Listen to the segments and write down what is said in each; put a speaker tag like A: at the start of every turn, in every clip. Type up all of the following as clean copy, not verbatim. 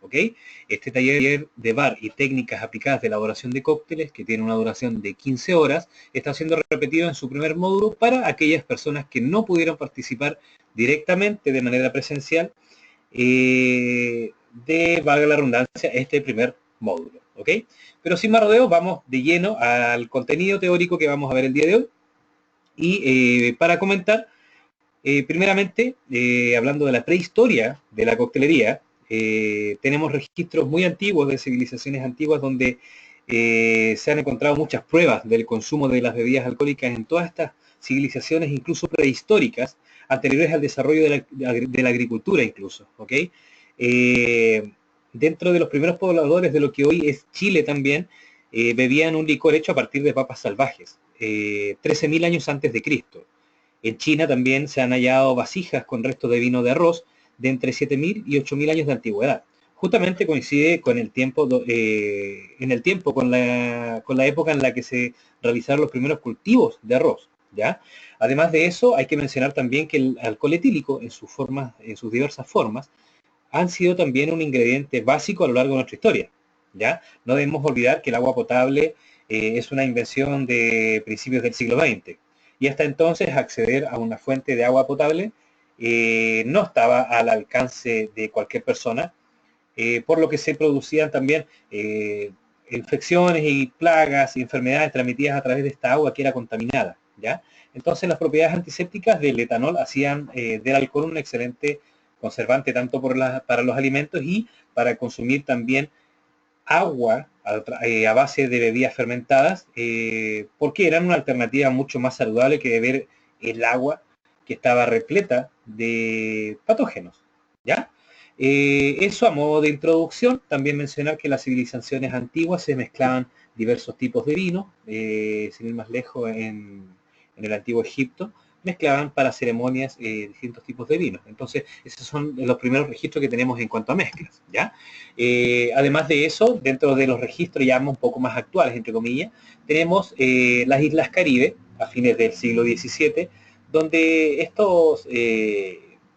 A: ¿ok? Este taller de bar y técnicas aplicadas de elaboración de cócteles, que tiene una duración de 15 horas, está siendo repetido en su primer módulo para aquellas personas que no pudieron participar directamente de manera presencial de, valga la redundancia, este primer módulo, ¿ok? Pero sin más rodeos, vamos de lleno al contenido teórico que vamos a ver el día de hoy. Y para comentar, primeramente, hablando de la prehistoria de la coctelería, tenemos registros muy antiguos de civilizaciones antiguas donde se han encontrado muchas pruebas del consumo de las bebidas alcohólicas en todas estas civilizaciones, incluso prehistóricas, anteriores al desarrollo de la agricultura incluso, ¿ok? Dentro de los primeros pobladores de lo que hoy es Chile también, bebían un licor hecho a partir de papas salvajes, 13.000 años antes de Cristo. En China también se han hallado vasijas con restos de vino de arroz de entre 7.000 y 8.000 años de antigüedad. Justamente coincide con el tiempo, con la época en la que se realizaron los primeros cultivos de arroz, ¿ya? Además de eso, hay que mencionar también que el alcohol etílico, en sus diversas formas, han sido también un ingrediente básico a lo largo de nuestra historia, ¿ya? No debemos olvidar que el agua potable es una invención de principios del siglo XX, y hasta entonces acceder a una fuente de agua potable no estaba al alcance de cualquier persona, por lo que se producían también infecciones y plagas y enfermedades transmitidas a través de esta agua que era contaminada, ¿ya? Entonces las propiedades antisépticas del etanol hacían del alcohol un excelente conservante tanto para los alimentos y para consumir también agua a base de bebidas fermentadas, porque eran una alternativa mucho más saludable que beber el agua que estaba repleta de patógenos, ¿ya? Eso a modo de introducción, también mencionar que las civilizaciones antiguas se mezclaban diversos tipos de vino, sin ir más lejos en el antiguo Egipto, mezclaban para ceremonias distintos tipos de vino. Entonces, esos son los primeros registros que tenemos en cuanto a mezclas, ¿ya? Además de eso, dentro de los registros ya un poco más actuales, entre comillas, tenemos las Islas Caribe, a fines del siglo XVII, donde estos,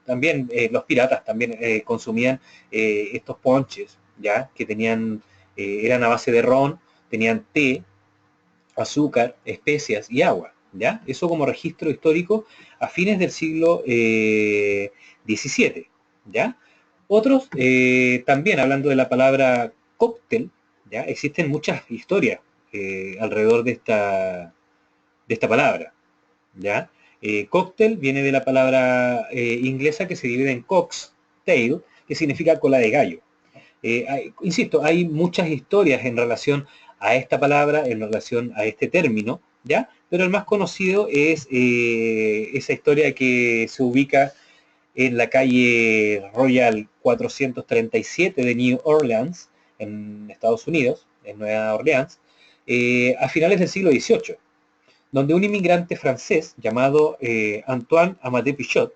A: también los piratas también consumían estos ponches, ¿ya? Que tenían, eran a base de ron, tenían té, azúcar, especias y agua, ¿ya? Eso como registro histórico a fines del siglo XVII, ¿ya? Otros, también hablando de la palabra cóctel, ¿ya? Existen muchas historias alrededor de esta palabra, ¿ya? Cóctel viene de la palabra inglesa que se divide en cocktail, que significa cola de gallo. Insisto, hay muchas historias en relación a esta palabra, en relación a este término, ¿ya? Pero el más conocido es esa historia que se ubica en la calle Royal 437 de New Orleans, en Estados Unidos, en Nueva Orleans, a finales del siglo XVIII, donde un inmigrante francés llamado Antoine Amadé Pichot,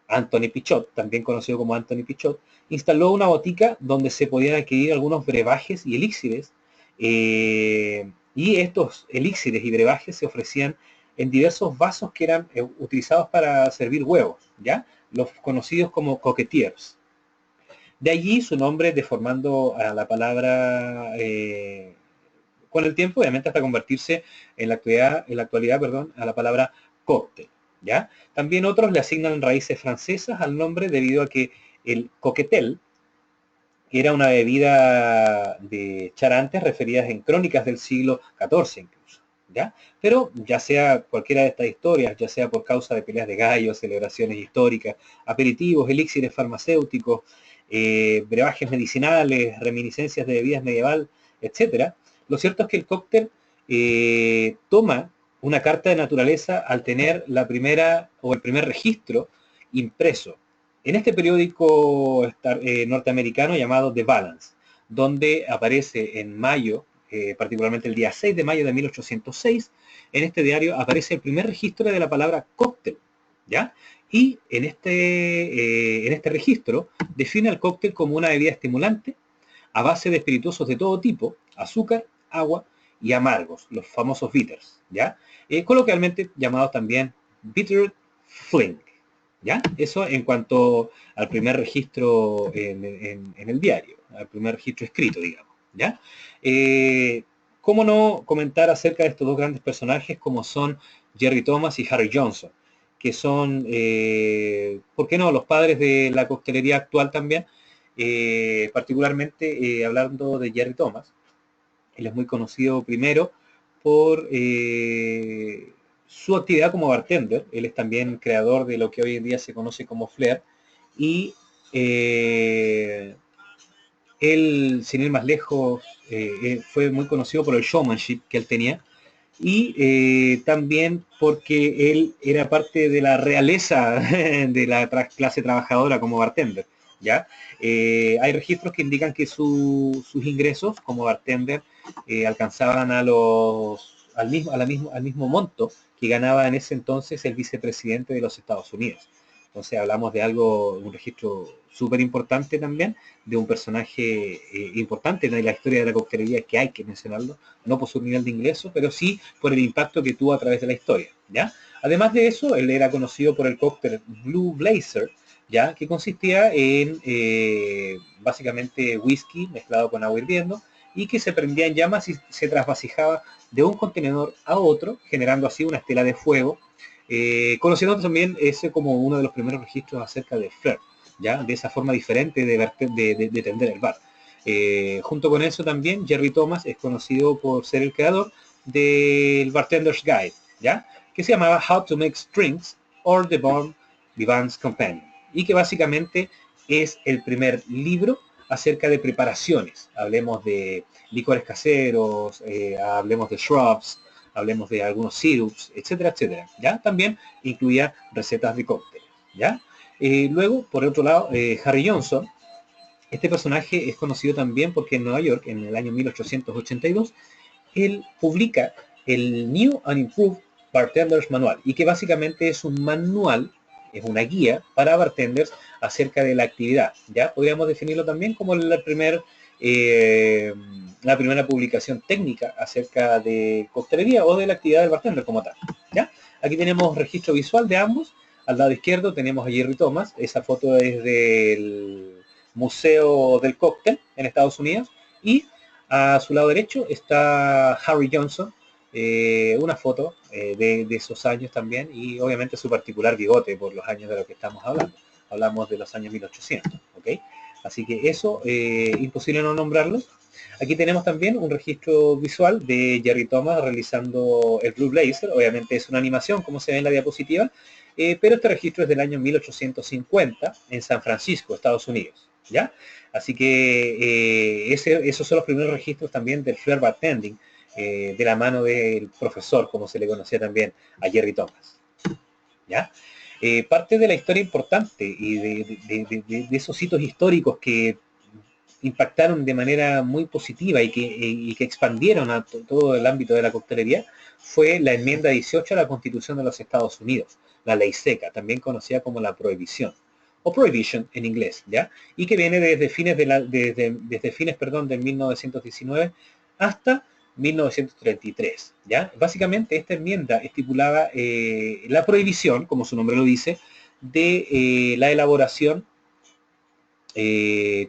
A: Anthony Pichot, también conocido como Anthony Pichot, instaló una botica donde se podían adquirir algunos brebajes y elixires, y estos elixires y brebajes se ofrecían en diversos vasos que eran utilizados para servir huevos, ¿ya? Los conocidos como coquetiers. De allí su nombre deformando a la palabra con el tiempo, obviamente hasta convertirse en la actualidad, perdón, a la palabra cóctel, ¿ya? También otros le asignan raíces francesas al nombre debido a que el coquetel era una bebida de charantes referidas en crónicas del siglo XIV incluso, ¿ya? Pero ya sea cualquiera de estas historias, ya sea por causa de peleas de gallos, celebraciones históricas, aperitivos, elixires farmacéuticos, brebajes medicinales, reminiscencias de bebidas medieval, etcétera, lo cierto es que el cóctel toma una carta de naturaleza al tener la primera o el primer registro impreso en este periódico norteamericano llamado The Balance, donde aparece en mayo, particularmente el día 6 de mayo de 1806, en este diario aparece el primer registro de la palabra cóctel, ¿ya? Y en este registro define al cóctel como una bebida estimulante a base de espirituosos de todo tipo, azúcar, agua y amargos, los famosos bitters, ¿ya? Coloquialmente llamados también bitter fling, ¿Ya? Eso en cuanto al primer registro en el diario, al primer registro escrito, digamos. ¿Ya? ¿Cómo no comentar acerca de estos dos grandes personajes como son Jerry Thomas y Harry Johnson? Que son, ¿por qué no?, los padres de la coctelería actual también. Particularmente hablando de Jerry Thomas, él es muy conocido primero por su actividad como bartender. Él es también creador de lo que hoy en día se conoce como flair. Y eh, él, sin ir más lejos, fue muy conocido por el showmanship que él tenía. Y también porque él era parte de la realeza de la clase trabajadora como bartender. ¿Ya? Hay registros que indican que sus ingresos como bartender alcanzaban al mismo monto que ganaba en ese entonces el vicepresidente de los Estados Unidos. Entonces hablamos de algo, un registro súper importante también, de un personaje importante en la historia de la coctelería, que hay que mencionarlo, no por su nivel de ingreso, pero sí por el impacto que tuvo a través de la historia. ¿Ya? Además de eso, él era conocido por el cóctel Blue Blazer, ¿ya? Que consistía en básicamente whisky mezclado con agua hirviendo y que se prendía en llamas y se trasvasijaba de un contenedor a otro, generando así una estela de fuego, conociendo también ese como uno de los primeros registros acerca de flair, ¿ya? De esa forma diferente de tender el bar. Junto con eso también Jerry Thomas es conocido por ser el creador del Bartender's Guide, ¿ya? Que se llamaba How to Make Drinks or the Bar's Companion, y que básicamente es el primer libro acerca de preparaciones. Hablemos de licores caseros, hablemos de shrubs, hablemos de algunos syrups, etcétera, etcétera. ¿Ya? También incluía recetas de cócteles. ¿Ya? Luego, por otro lado, Harry Johnson. Este personaje es conocido también porque en Nueva York, en el año 1882, él publica el New and Improved Bartender's Manual, y que básicamente es un manual, es una guía para bartenders acerca de la actividad. Ya podríamos definirlo también como eh, la primera publicación técnica acerca de coctelería o de la actividad del bartender como tal. ¿Ya? Aquí tenemos registro visual de ambos. Al lado izquierdo tenemos a Jerry Thomas. Esa foto es del Museo del Cóctel en Estados Unidos. Y a su lado derecho está Harry Johnson, una foto de esos años también, y obviamente su particular bigote por los años de los que estamos hablando. Hablamos de los años 1800, ¿ok? Así que eso, imposible no nombrarlo. Aquí tenemos también un registro visual de Jerry Thomas realizando el Blue Blazer. Obviamente es una animación, como se ve en la diapositiva, pero este registro es del año 1850 en San Francisco, Estados Unidos. ¿Ya? Así que esos son los primeros registros también del flair bartending, de la mano del profesor, como se le conocía también a Jerry Thomas. ¿Ya? Parte de la historia importante y de esos hitos históricos que impactaron de manera muy positiva y que expandieron a todo el ámbito de la coctelería fue la enmienda 18 a la Constitución de los Estados Unidos, la ley seca, también conocida como la prohibición, o prohibition en inglés, ¿ya? Y que viene desde fines, desde fines de 1919 hasta 1933, ¿ya? Básicamente esta enmienda estipulaba la prohibición, como su nombre lo dice, de la elaboración,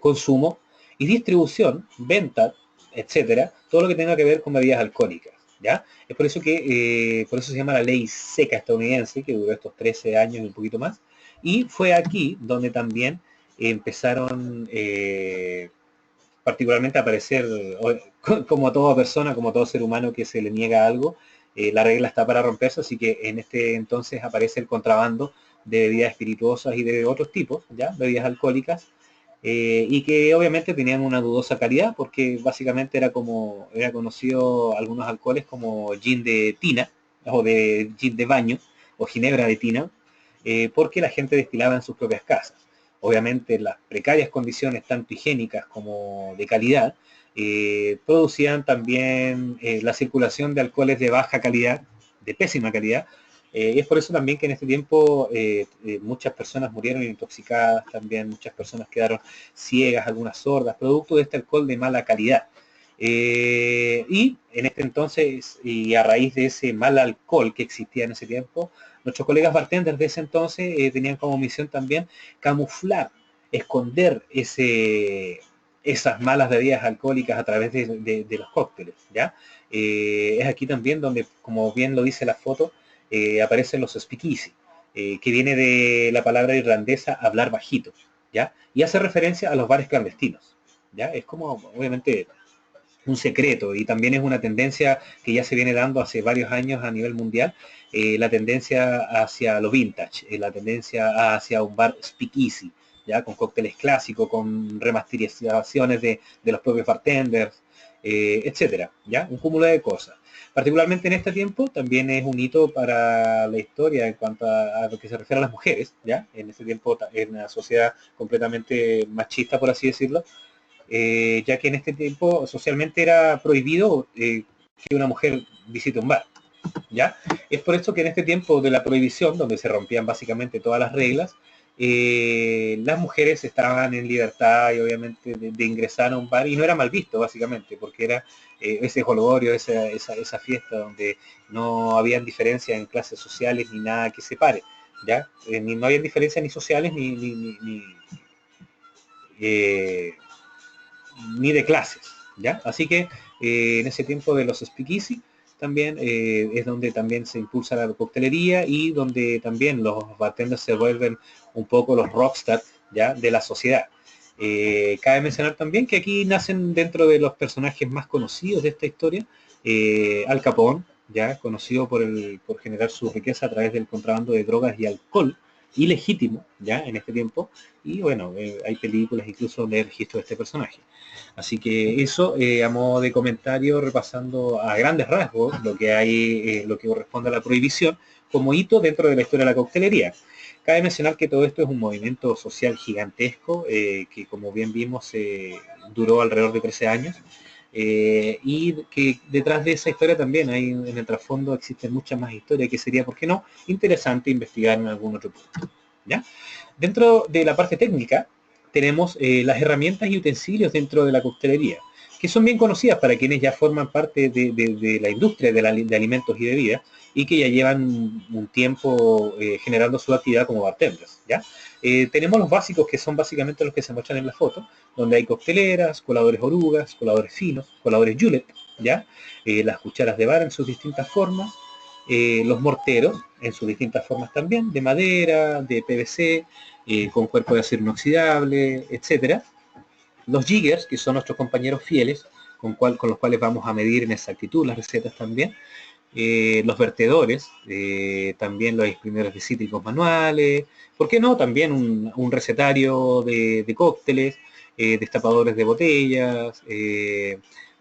A: consumo y distribución, venta, etcétera, todo lo que tenga que ver con bebidas alcohólicas. ¿Ya? Es por eso que por eso se llama la ley seca estadounidense, que duró estos 13 años y un poquito más. Y fue aquí donde también empezaron particularmente a aparecer, como toda persona, como todo ser humano que se le niega algo, la regla está para romperse, así que en este entonces aparece el contrabando de bebidas espirituosas y de otros tipos, ¿ya? Bebidas alcohólicas, y que obviamente tenían una dudosa calidad, porque básicamente era conocido algunos alcoholes como gin de tina, o de gin de baño, o ginebra de tina, porque la gente destilaba en sus propias casas. Obviamente las precarias condiciones tanto higiénicas como de calidad producían también la circulación de alcoholes de baja calidad, de pésima calidad. Es por eso también que en este tiempo muchas personas murieron intoxicadas, también muchas personas quedaron ciegas, algunas sordas, producto de este alcohol de mala calidad. Y en este entonces, y a raíz de ese mal alcohol que existía en ese tiempo, nuestros colegas bartenders de ese entonces tenían como misión también camuflar, esconder esas malas bebidas alcohólicas a través de los cócteles, ¿ya? Es aquí también donde, como bien lo dice la foto, aparecen los speakeasy, que viene de la palabra irlandesa hablar bajito, ¿ya? Y hace referencia a los bares clandestinos, ¿ya? Es como, obviamente, un secreto y también es una tendencia que ya se viene dando hace varios años a nivel mundial, la tendencia hacia lo vintage, la tendencia hacia un bar speakeasy, ya con cócteles clásicos, con remasterizaciones de los propios bartenders, etcétera, ya un cúmulo de cosas. Particularmente en este tiempo también es un hito para la historia en cuanto a lo que se refiere a las mujeres, ya en ese tiempo en una sociedad completamente machista, por así decirlo, ya que en este tiempo socialmente era prohibido que una mujer visite un bar, ¿ya? Es por esto que en este tiempo de la prohibición, donde se rompían básicamente todas las reglas, las mujeres estaban en libertad y obviamente de ingresar a un bar y no era mal visto básicamente, porque era ese jolgorio, esa fiesta donde no habían diferencias en clases sociales ni nada que separe, ¿ya? No había diferencias ni sociales eh, ni de clases, ¿ya? Así que en ese tiempo de los speakeasy también es donde también se impulsa la coctelería y donde también los bartenders se vuelven un poco los rockstars, ¿ya? De la sociedad. Cabe mencionar también que aquí nacen dentro de los personajes más conocidos de esta historia, Al Capone, ya conocido por generar su riqueza a través del contrabando de drogas y alcohol, ilegítimo, ya en este tiempo, y bueno, hay películas incluso de registro de este personaje. Así que eso, a modo de comentario, repasando a grandes rasgos lo que hay, lo que corresponde a la prohibición, como hito dentro de la historia de la coctelería. Cabe mencionar que todo esto es un movimiento social gigantesco, que como bien vimos duró alrededor de 13 años, y que detrás de esa historia también hay en el trasfondo existen muchas más historias que sería, ¿por qué no?, interesante investigar en algún otro punto. ¿Ya? Dentro de la parte técnica, tenemos las herramientas y utensilios dentro de la coctelería, que son bien conocidas para quienes ya forman parte de la industria de alimentos y bebidas y que ya llevan un tiempo generando su actividad como bartenders, ¿ya? Tenemos los básicos, que son básicamente los que se muestran en la foto, donde hay cocteleras, coladores orugas, coladores finos, coladores Julet, ¿ya? Las cucharas de bar en sus distintas formas, los morteros en sus distintas formas también, de madera, de PVC, con cuerpo de acero inoxidable, etcétera. Los jiggers, que son nuestros compañeros fieles, con los cuales vamos a medir en exactitud las recetas también. Los vertedores, también los exprimidores de cítricos manuales, ¿por qué no? También un recetario de cócteles, destapadores de botellas,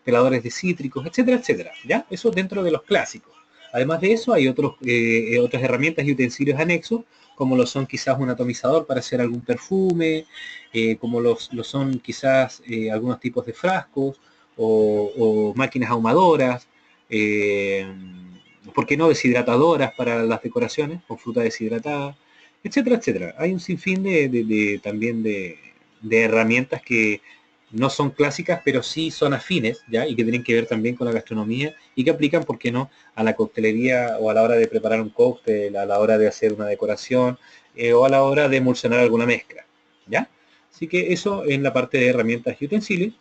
A: peladores de cítricos, etcétera, etcétera. ¿Ya? Eso dentro de los clásicos. Además de eso hay otras herramientas y utensilios anexos, como lo son quizás un atomizador para hacer algún perfume, como lo son quizás algunos tipos de frascos o máquinas ahumadoras, eh, ¿por qué no?, deshidratadoras para las decoraciones, con fruta deshidratada, etcétera, etcétera. Hay un sinfín también de herramientas que no son clásicas, pero sí son afines, ¿ya? Y que tienen que ver también con la gastronomía y que aplican, ¿por qué no?, a la coctelería o a la hora de preparar un cóctel, a la hora de hacer una decoración o a la hora de emulsionar alguna mezcla, ¿ya? Así que eso en la parte de herramientas y utensilios.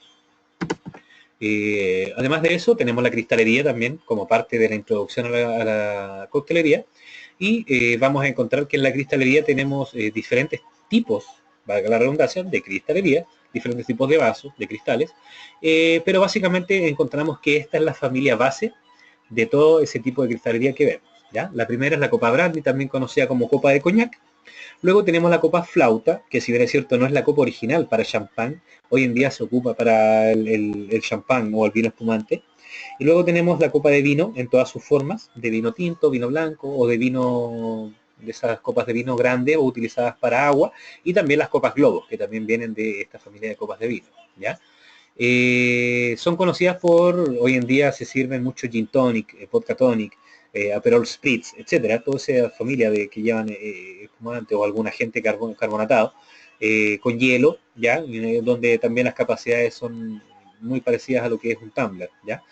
A: Además de eso, tenemos la cristalería también como parte de la introducción a la coctelería. Y vamos a encontrar que en la cristalería tenemos diferentes tipos, valga la redundancia, de cristalería, diferentes tipos de vasos, de cristales. Pero básicamente encontramos que esta es la familia base de todo ese tipo de cristalería que vemos, ¿ya? La primera es la copa brandy, también conocida como copa de coñac. Luego tenemos la copa flauta, que si bien es cierto no es la copa original para champán, hoy en día se ocupa para el champán o el vino espumante. Y luego tenemos la copa de vino en todas sus formas, de vino tinto, vino blanco o de vino, de esas copas de vino grande o utilizadas para agua, y también las copas globos, que también vienen de esta familia de copas de vino, ¿ya? Son conocidas hoy en día se sirven mucho gin tonic, vodka tonic, Aperol Spritz, etcétera, toda esa familia que llevan espumante o algún agente carbonatado, con hielo, ya, donde también las capacidades son muy parecidas a lo que es un tumbler, ¿ya?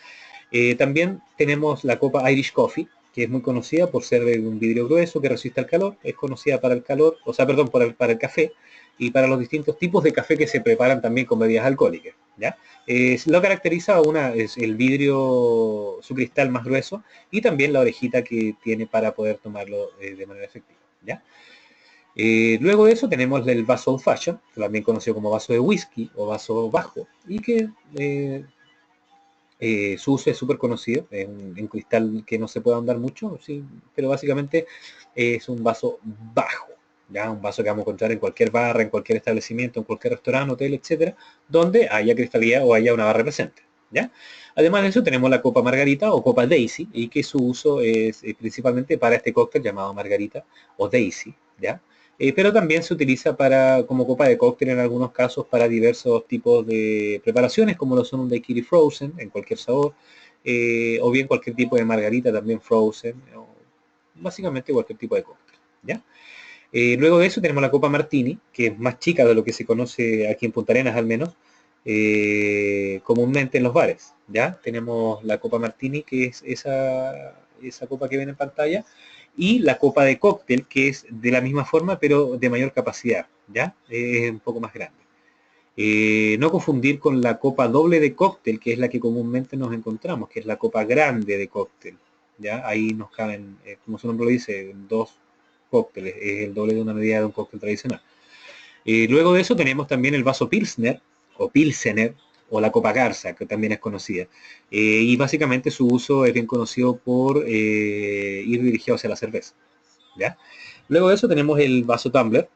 A: También tenemos la copa Irish Coffee, que es muy conocida por ser de un vidrio grueso que resiste al calor, es conocida para el calor, o sea, perdón, para el café y para los distintos tipos de café que se preparan también con bebidas alcohólicas, ¿ya? Lo caracteriza es el vidrio, su cristal más grueso y también la orejita que tiene para poder tomarlo de manera efectiva, ¿ya? Luego de eso tenemos el vaso old fashion, también conocido como vaso de whisky o vaso bajo, y que su uso es súper conocido, es un cristal que no se puede andar mucho, sí, pero básicamente es un vaso bajo, ¿ya? Un vaso que vamos a encontrar en cualquier barra, en cualquier establecimiento, en cualquier restaurante, hotel, etcétera, donde haya cristalidad o haya una barra presente, ¿ya? Además de eso tenemos la copa margarita o copa Daisy, y que su uso es principalmente para este cóctel llamado margarita o Daisy, ¿ya? Pero también se utiliza como copa de cóctel en algunos casos para diversos tipos de preparaciones, como lo son un daiquiri frozen, en cualquier sabor, o bien cualquier tipo de margarita también frozen, o básicamente cualquier tipo de cóctel, ¿ya? Luego de eso tenemos la copa martini, que es más chica de lo que se conoce aquí en Punta Arenas al menos, comúnmente en los bares, ¿ya? Tenemos la copa martini, que es esa copa que ven en pantalla, y la copa de cóctel, que es de la misma forma, pero de mayor capacidad, ¿ya? Es un poco más grande. No confundir con la copa doble de cóctel, que es la que comúnmente nos encontramos, que es la copa grande de cóctel, ¿ya? Ahí nos caben, como su nombre lo dice, dos cócteles, es el doble de una medida de un cóctel tradicional. Luego de eso tenemos también el vaso Pilsner, o Pilsener, o la copa Garza, que también es conocida. Y básicamente su uso es bien conocido por ir dirigido hacia la cerveza, ¿ya? Luego de eso tenemos el vaso tumbler,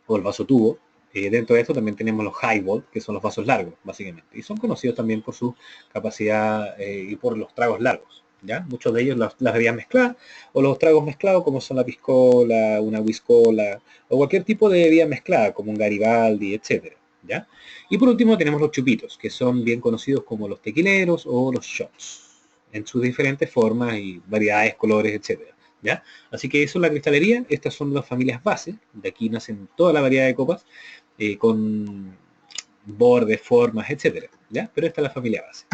A: o el vaso tubo. Dentro de esto también tenemos los highball, que son los vasos largos, básicamente. Y son conocidos también por su capacidad y por los tragos largos, ¿ya? Muchos de ellos las bebidas mezcladas, o los tragos mezclados, como son la piscola, una whiskola, o cualquier tipo de bebida mezclada, como un Garibaldi, etcétera, ¿ya? Y por último tenemos los chupitos, que son bien conocidos como los tequileros o los shots, en sus diferentes formas y variedades, colores, etcétera, ¿ya? Así que eso es la cristalería, estas son las familias base, de aquí nacen toda la variedad de copas, con bordes, formas, etcétera, ¿ya? Pero esta es la familia base.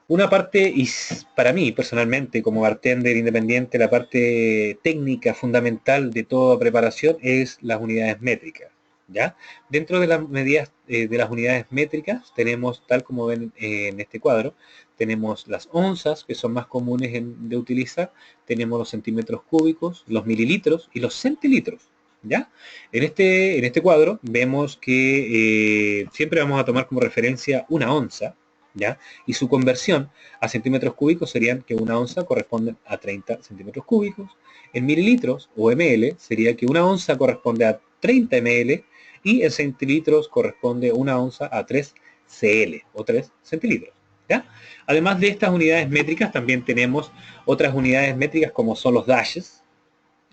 A: Una parte, y para mí personalmente, como bartender independiente, la parte técnica fundamental de toda preparación es las unidades métricas, ¿ya? Dentro de las medidas de las unidades métricas tenemos, tal como ven en este cuadro, tenemos las onzas, que son más comunes de utilizar, tenemos los centímetros cúbicos, los mililitros y los centilitros, ¿ya? En este cuadro vemos que siempre vamos a tomar como referencia una onza, ¿ya? Y su conversión a centímetros cúbicos serían que una onza corresponde a 30 centímetros cúbicos. En mililitros o ml sería que una onza corresponde a 30 ml y en centilitros corresponde una onza a 3 cl o 3 centilitros, ¿ya? Además de estas unidades métricas también tenemos otras unidades métricas como son los dashes,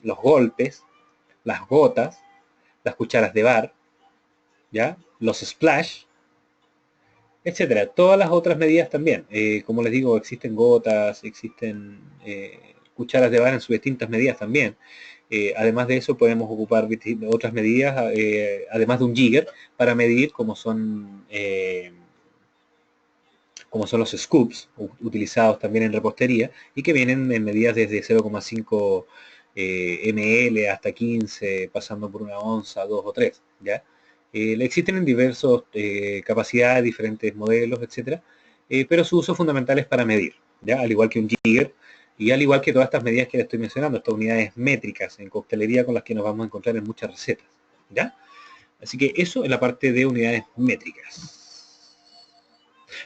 A: los golpes, las gotas, las cucharas de bar, ¿ya? Los splash, etcétera. Todas las otras medidas también. Como les digo, existen gotas, existen cucharas de bar en sus distintas medidas también. Además de eso, podemos ocupar otras medidas, además de un jigger, para medir como son los scoops, utilizados también en repostería, y que vienen en medidas desde 0,5 ml hasta 15, pasando por una onza, 2 o 3, ¿ya? Existen en diversas capacidades, diferentes modelos, etcétera, pero su uso fundamental es para medir, ¿ya? Al igual que un jigger, y al igual que todas estas medidas que les estoy mencionando, estas unidades métricas en coctelería con las que nos vamos a encontrar en muchas recetas, ¿ya? Así que eso es la parte de unidades métricas.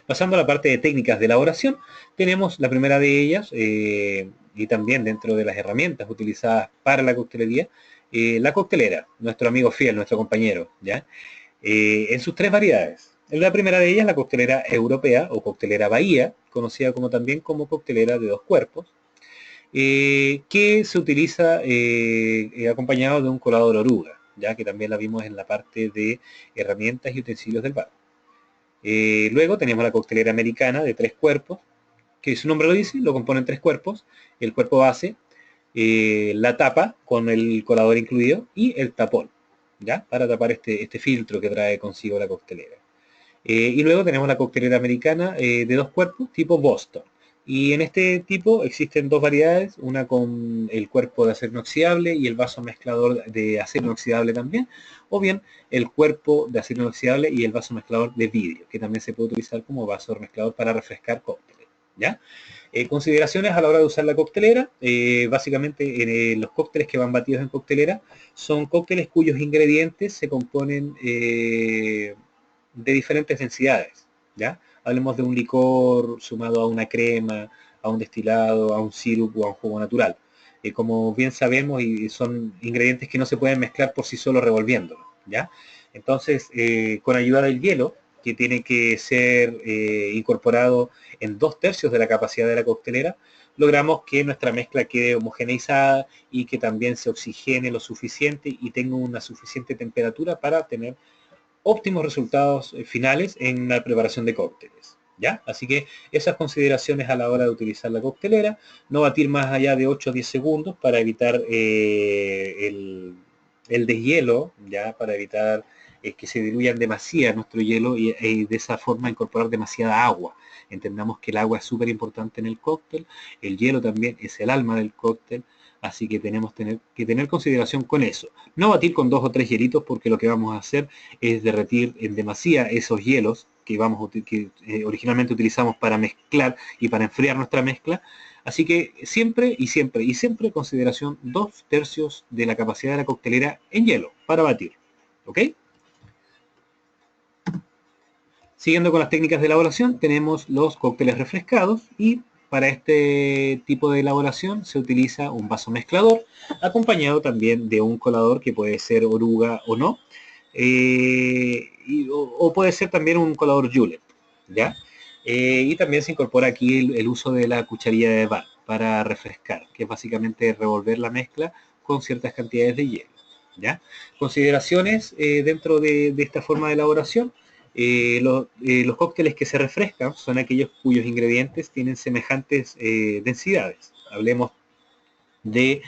A: Pasando a la parte de técnicas de elaboración, tenemos la primera de ellas, y también dentro de las herramientas utilizadas para la coctelería, la coctelera, nuestro amigo fiel, nuestro compañero, ¿ya? En sus tres variedades. La primera de ellas, la coctelera europea o coctelera Bahía, conocida como también como coctelera de dos cuerpos, que se utiliza acompañado de un colador oruga, ya que también la vimos en la parte de herramientas y utensilios del bar. Luego tenemos la coctelera americana de tres cuerpos, que su nombre lo dice, lo componen tres cuerpos, el cuerpo base, la tapa con el colador incluido y el tapón, ¿ya? Para tapar este filtro que trae consigo la coctelera. Y luego tenemos la coctelera americana de 2 cuerpos, tipo Boston. Y en este tipo existen 2 variedades, una con el cuerpo de acero inoxidable y el vaso mezclador de acero inoxidable también, o bien el cuerpo de acero inoxidable y el vaso mezclador de vidrio, que también se puede utilizar como vaso mezclador para refrescar cócteles, ¿ya? Consideraciones a la hora de usar la coctelera, básicamente los cócteles que van batidos en coctelera son cócteles cuyos ingredientes se componen de diferentes densidades, ¿ya? Hablemos de un licor sumado a una crema, a un destilado, a un sirup o a un jugo natural. Como bien sabemos, y son ingredientes que no se pueden mezclar por sí solo revolviéndolo, ¿ya? Entonces, con ayuda del hielo, que tiene que ser incorporado en 2/3 de la capacidad de la coctelera, logramos que nuestra mezcla quede homogeneizada y que también se oxigene lo suficiente y tenga una suficiente temperatura para tener óptimos resultados finales en la preparación de cócteles, ¿ya? Así que esas consideraciones a la hora de utilizar la coctelera, no batir más allá de 8 o 10 segundos para evitar el deshielo, ¿ya? Para evitar que se diluyan demasiado nuestro hielo y de esa forma incorporar demasiada agua. Entendamos que el agua es súper importante en el cóctel, el hielo también es el alma del cóctel, así que tenemos que tener consideración con eso. No batir con 2 o 3 hielitos porque lo que vamos a hacer es derretir en demasía esos hielos que, originalmente utilizamos para mezclar y para enfriar nuestra mezcla. Así que siempre y siempre y siempre consideración 2/3 de la capacidad de la coctelera en hielo para batir. ¿Ok? Siguiendo con las técnicas de elaboración, tenemos los cócteles refrescados y para este tipo de elaboración se utiliza un vaso mezclador acompañado también de un colador que puede ser oruga o no, o puede ser también un colador Julep, ¿ya? Y también se incorpora aquí el uso de la cucharilla de bar para refrescar, que es básicamente revolver la mezcla con ciertas cantidades de hielo, ¿ya? Consideraciones dentro de esta forma de elaboración. Los cócteles que se refrescan son aquellos cuyos ingredientes tienen semejantes densidades. Hablemos de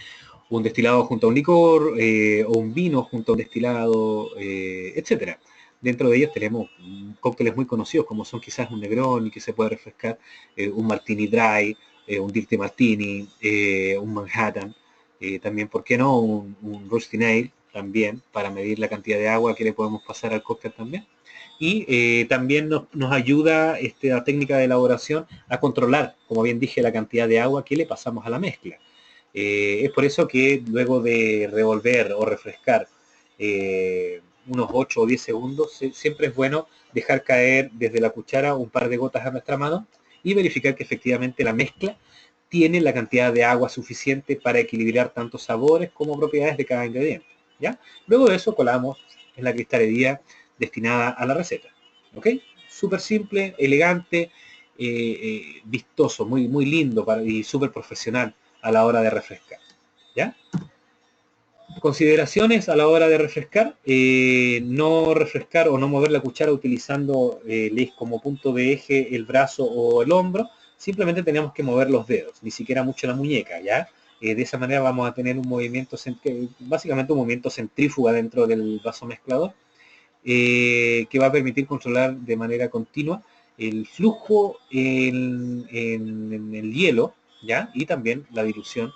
A: un destilado junto a un licor, o un vino junto a un destilado, etcétera. Dentro de ellos tenemos cócteles muy conocidos como son quizás un Negroni que se puede refrescar, un Martini Dry, un Dirty Martini, un Manhattan, también, ¿por qué no? Un Rusty Nail también, para medir la cantidad de agua que le podemos pasar al cóctel también. Y también nos ayuda esta técnica de elaboración a controlar, como bien dije, la cantidad de agua que le pasamos a la mezcla. Es por eso que luego de revolver o refrescar unos 8 o 10 segundos, siempre es bueno dejar caer desde la cuchara un par de gotas a nuestra mano y verificar que efectivamente la mezcla tiene la cantidad de agua suficiente para equilibrar tanto sabores como propiedades de cada ingrediente, ¿ya? Luego de eso colamos en la cristalería destinada a la receta, ¿ok? Súper simple, elegante, vistoso, muy, muy lindo y súper profesional a la hora de refrescar, ¿ya? Consideraciones a la hora de refrescar: no refrescar o no mover la cuchara utilizando como punto de eje el brazo o el hombro, simplemente tenemos que mover los dedos, ni siquiera mucho la muñeca, ¿ya? De esa manera vamos a tener un movimiento, básicamente un movimiento centrífuga dentro del vaso mezclador, que va a permitir controlar de manera continua el flujo en el hielo, ¿ya? Y también la dilución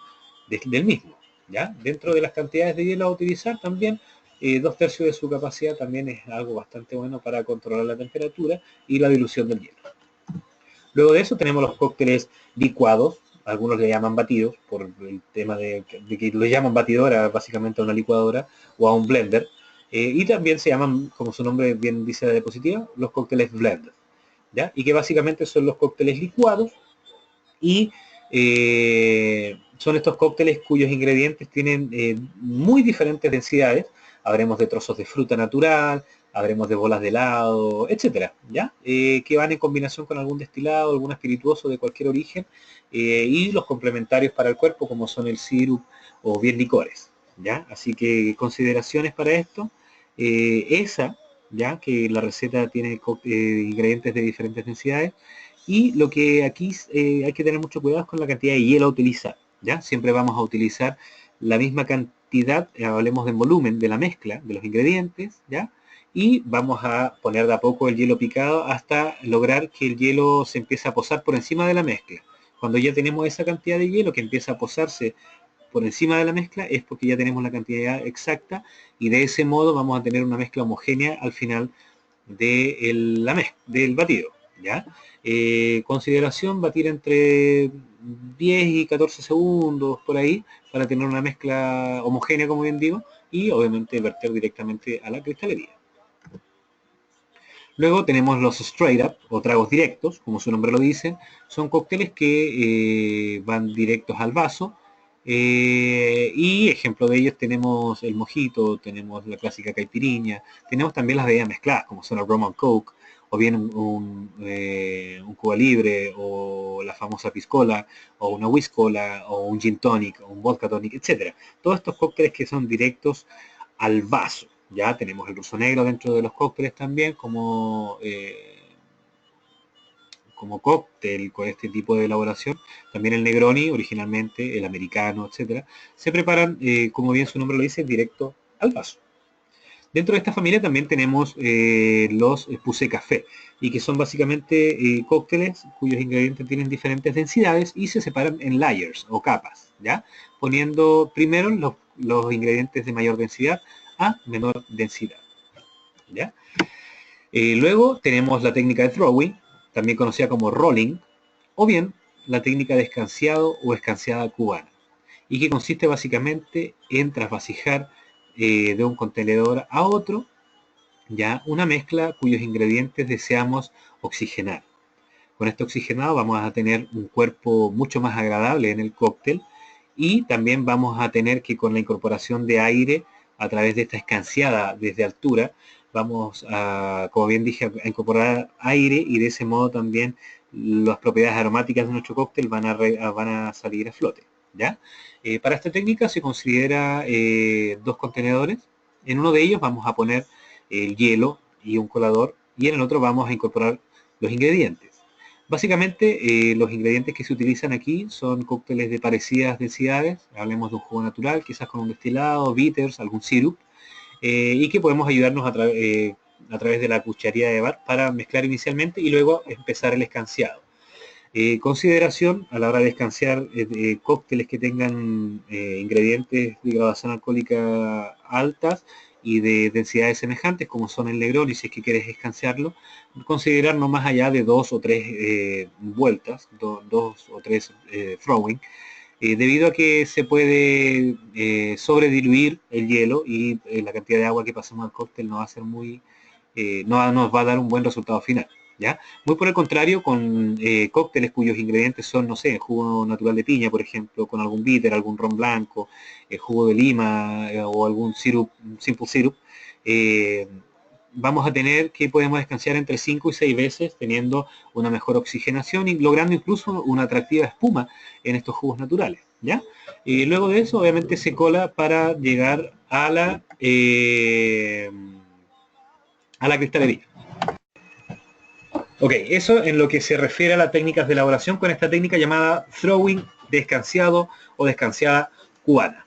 A: del mismo, ¿ya? Dentro de las cantidades de hielo a utilizar también, 2/3 de su capacidad también es algo bastante bueno para controlar la temperatura y la dilución del hielo. Luego de eso tenemos los cócteles licuados, algunos le llaman batidos, por el tema de que lo llaman batidora, básicamente a una licuadora o a un blender, y también se llaman, como su nombre bien dice la diapositiva, los cócteles blend, ¿ya? Y que básicamente son los cócteles licuados y son estos cócteles cuyos ingredientes tienen muy diferentes densidades. Habremos de trozos de fruta natural, habremos de bolas de helado, etcétera, ¿ya? Que van en combinación con algún destilado, algún espirituoso de cualquier origen, y los complementarios para el cuerpo como son el sirup o bien licores, ¿ya? Así que consideraciones para esto, ya que la receta tiene ingredientes de diferentes densidades, y lo que aquí hay que tener mucho cuidado es con la cantidad de hielo a utilizar, ¿ya? Siempre vamos a utilizar la misma cantidad, hablemos del volumen de la mezcla de los ingredientes, ¿ya? y vamos a poner de a poco el hielo picado hasta lograr que el hielo se empiece a posar por encima de la mezcla. Cuando ya tenemos esa cantidad de hielo que empieza a posarse por encima de la mezcla es porque ya tenemos la cantidad exacta y de ese modo vamos a tener una mezcla homogénea al final del batido. ¿Ya? Consideración, batir entre 10 y 14 segundos por ahí para tener una mezcla homogénea, como bien digo, y obviamente verter directamente a la cristalería. Luego tenemos los straight up o tragos directos, como su nombre lo dice, son cócteles que van directos al vaso. Y ejemplo de ellos tenemos el mojito, tenemos la clásica caipirinha, tenemos también las bebidas mezcladas, como son el rum and coke, o bien un Cuba Libre, o la famosa piscola, o una whiskola, o un gin tonic, o un vodka tonic, etc. Todos estos cócteles que son directos al vaso. Ya tenemos el ruso negro dentro de los cócteles también, como cóctel con este tipo de elaboración. También el Negroni, originalmente, el americano, etcétera, se preparan, como bien su nombre lo dice, directo al vaso. Dentro de esta familia también tenemos los Poussé Café, y que son básicamente cócteles cuyos ingredientes tienen diferentes densidades y se separan en layers o capas, ¿ya? Poniendo primero los ingredientes de mayor densidad a menor densidad, ¿ya? Luego tenemos la técnica de throwing, también conocida como rolling, o bien la técnica de escanciado o escanciada cubana, y que consiste básicamente en trasvasijar de un contenedor a otro ya una mezcla cuyos ingredientes deseamos oxigenar. Con este oxigenado vamos a tener un cuerpo mucho más agradable en el cóctel y también vamos a tener que con la incorporación de aire a través de esta escanciada desde altura, vamos a, como bien dije, a incorporar aire y de ese modo también las propiedades aromáticas de nuestro cóctel van a salir a flote. ¿Ya? Para esta técnica se considera dos contenedores. En uno de ellos vamos a poner el hielo y un colador y en el otro vamos a incorporar los ingredientes. Básicamente, los ingredientes que se utilizan aquí son cócteles de parecidas densidades, hablemos de un jugo natural, quizás con un destilado, bitters, algún sirup, y que podemos ayudarnos a través de la cucharilla de bar para mezclar inicialmente y luego empezar el escanciado. Consideración a la hora de escanciar cócteles que tengan ingredientes de graduación alcohólica altas y de densidades semejantes como son el Negroni, si es que quieres escanciarlo, considerar no más allá de 2 o 3 vueltas, 2 o 3 throwing, debido a que se puede sobrediluir el hielo y la cantidad de agua que pasemos al cóctel no va a ser no nos va a dar un buen resultado final. ¿Ya? Muy por el contrario, con cócteles cuyos ingredientes son, no sé, jugo natural de piña, por ejemplo, con algún bitter, algún ron blanco, jugo de lima o algún sirup, simple syrup, eh, vamos a tener que podemos escanciar entre 5 y 6 veces teniendo una mejor oxigenación y logrando incluso una atractiva espuma en estos jugos naturales. ¿Ya? Y luego de eso, obviamente, se cola para llegar a la cristalería. Ok, eso en lo que se refiere a las técnicas de elaboración con esta técnica llamada throwing descanciado o descanciada cubana.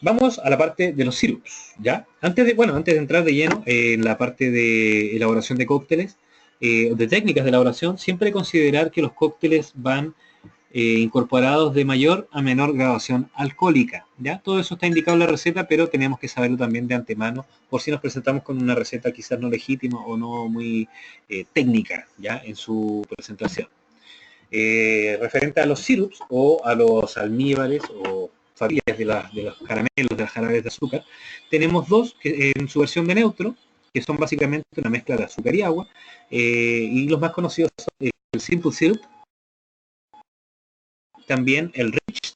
A: Vamos a la parte de los sirups, ¿ya? Antes de entrar de lleno en la parte de elaboración de cócteles, de técnicas de elaboración, siempre considerar que los cócteles van incorporados de mayor a menor graduación alcohólica. ¿Ya? Todo eso está indicado en la receta, pero tenemos que saberlo también de antemano, por si nos presentamos con una receta quizás no legítima o no muy técnica, ¿ya? En su presentación. Referente a los sirups o a los almíbares o familias de los caramelos, de las jarabes de azúcar, tenemos dos que, en su versión de neutro, que son básicamente una mezcla de azúcar y agua, y los más conocidos son el simple syrup, también el rich.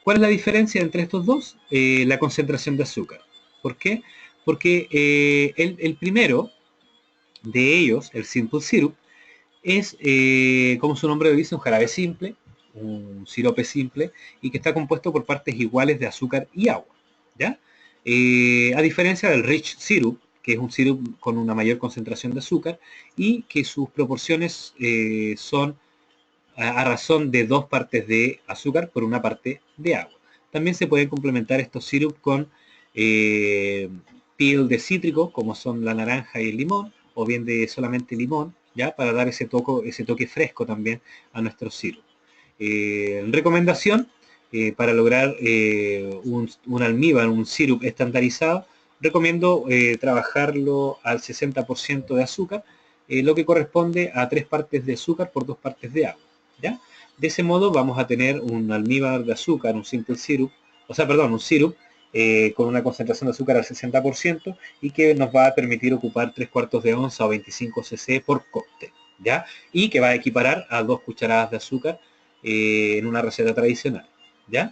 A: ¿Cuál es la diferencia entre estos dos? La concentración de azúcar. ¿Por qué? Porque el primero de ellos, el simple syrup, es, como su nombre lo dice, un jarabe simple, un sirope simple, y que está compuesto por partes iguales de azúcar y agua. ¿Ya? A diferencia del rich syrup, que es un sirup con una mayor concentración de azúcar, y que sus proporciones son a razón de 2 partes de azúcar por 1 parte de agua. también se pueden complementar estos sirup con peel de cítrico, como son la naranja y el limón, o bien de solamente limón, ¿ya? Para dar ese toque fresco también a nuestros sirup. Recomendación, para lograr un almíbar, un sirup estandarizado, recomiendo trabajarlo al 60% de azúcar, lo que corresponde a 3 partes de azúcar por 2 partes de agua, ¿ya? De ese modo vamos a tener un almíbar de azúcar, un simple syrup, un syrup con una concentración de azúcar al 60% y que nos va a permitir ocupar 3/4 de onza o 25 cc por cóctel, ¿ya? Y que va a equiparar a 2 cucharadas de azúcar en una receta tradicional, ¿ya?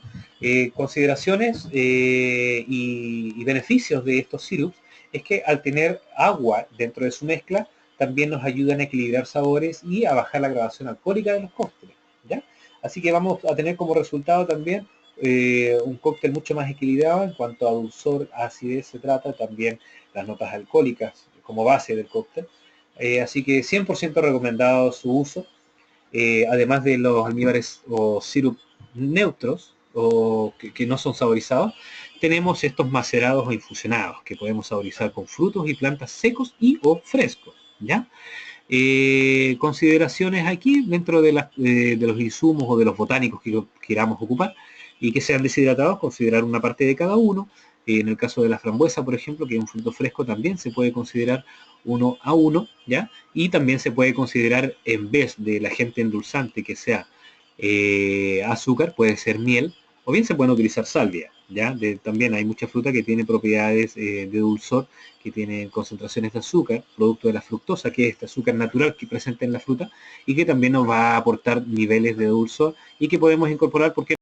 A: Consideraciones y beneficios de estos sirups es que al tener agua dentro de su mezcla, también nos ayudan a equilibrar sabores y a bajar la graduación alcohólica de los cócteles, ¿ya? Así que vamos a tener como resultado también un cóctel mucho más equilibrado en cuanto a dulzor, acidez se trata, también las notas alcohólicas como base del cóctel. Así que 100% recomendado su uso. Además de los almíbares o sirup neutros o que no son saborizados, tenemos estos macerados o infusionados que podemos saborizar con frutos y plantas secos y o frescos, ¿ya? Consideraciones aquí dentro de los insumos o de los botánicos que queramos ocupar y que sean deshidratados, considerar una parte de cada uno. En el caso de la frambuesa, por ejemplo, que es un fruto fresco, también se puede considerar 1 a 1, ¿ya? Y también se puede considerar, en vez del agente endulzante que sea azúcar, puede ser miel, o bien se pueden utilizar salvia, ¿ya? También hay mucha fruta que tiene propiedades de dulzor, que tienen concentraciones de azúcar, producto de la fructosa, que es este azúcar natural que presente en la fruta, y que también nos va a aportar niveles de dulzor y que podemos incorporar porque